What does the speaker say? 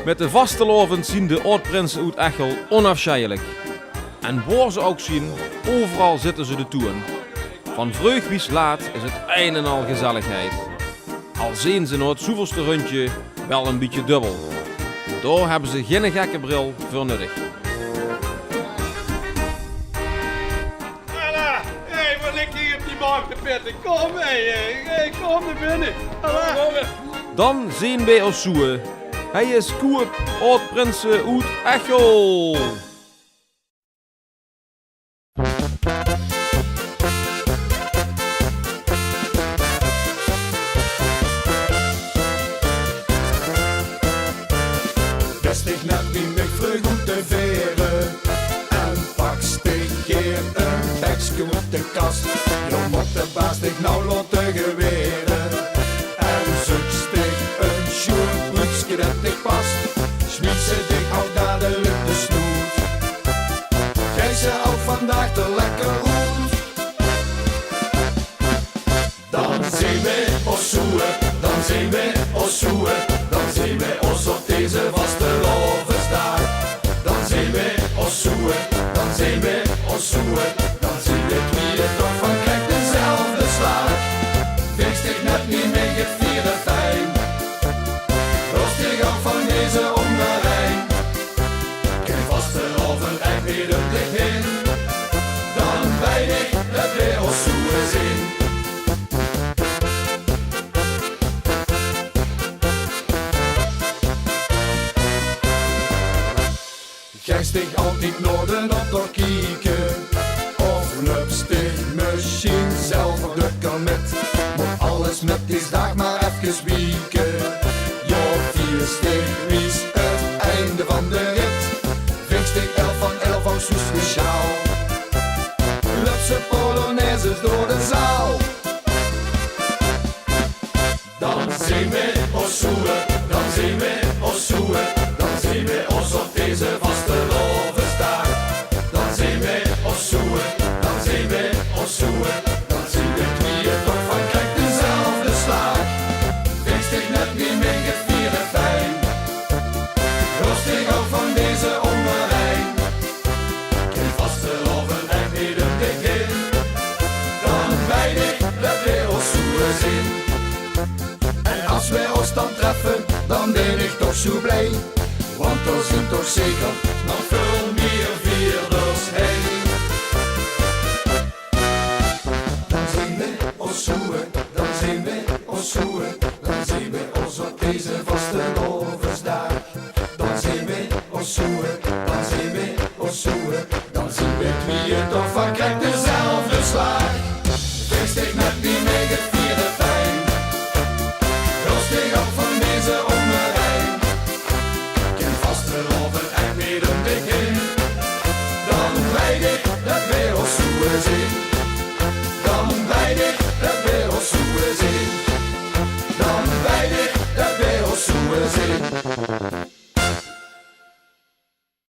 Met de vastelovend zien de oud-prinsen uit Echel onafscheidelijk. En waar ze ook zien, overal zitten ze de toeren. Van vreugd laat is het een en al gezelligheid. Al zien ze nou het zoveelste rondje wel een beetje dubbel. Daar hebben ze geen gekke bril voor nodig. Alla, hé, wat ligt hier op die bank te pitten? Kom mee, kom naar binnen. Alla. Dan zien wij ons zoeken. Hij is Koep, oud-prinsen uit Echel. Vestig net die mij vlug op de veren en pak stig keer een bekje op de kast. Je moet de baas dich nou laten geweren en zoek stig een schoenboekje dat dich past. Schmied ze dich al dadelijk de snoet. Krijg ze ook vandaag te lekker goed. Dan zien we ons zoeken, dan zien we ons zoeken, dan zien we ons op deze vaste lovensdag. Dan zien we ons zoeken, dan zien we ons zoeken, dan zien we wie het toch van krijgt dezelfde slag. Wees dich net niet meer gevierde fijn, rustig af van deze onderrijn. Geen vaste loven echt niet op dich heen, dan weinig dat we ons zoeken zien. Gijstig altijd noorden op door kieken, of lupstig misschien zelf op de kamet. Moet alles met die dag maar even wieken. Jo, vierstig wies het einde van de rit. Vingstig 11 van 11 van zo speciaal. Lupse polonaises door de zaal. Dan zien we ons zoeken, dan zien we ons zoeken, dan zien we ons op deze vaste lovensdag. Dan zien we ons zoeken, dan zien we ons zoeken, dan zien we wie het toch van krijgt dezelfde slag. Wees dich net niet meer gevierde fijn, rustig ook van deze onderrijn. Geen vaste loven echt niet om dich in, dan weinig dat we ons zoeken zien. En als wij ons dan treffen, dan ben ik toch zo blij. Want er zijn toch zeker nog veel meer vierders heen. Dan zien we ons zoeken, dan zien we ons zoeken, dan zien we ons op deze vaste lovensdag. Dan zien we ons zoeken, dan zien we ons zoeken, dan zien we wie het toch van krijgt dezelfde slag. Wees dich net niet meer gevierde fijn, rustig op van deze onderrijn. Geen vaste loven echt niet om dich heen, dan weinig dat we ons zoeken zien. Dan weinig dat we ons zoeken zien. Dan weinig dat we ons zoeken zien.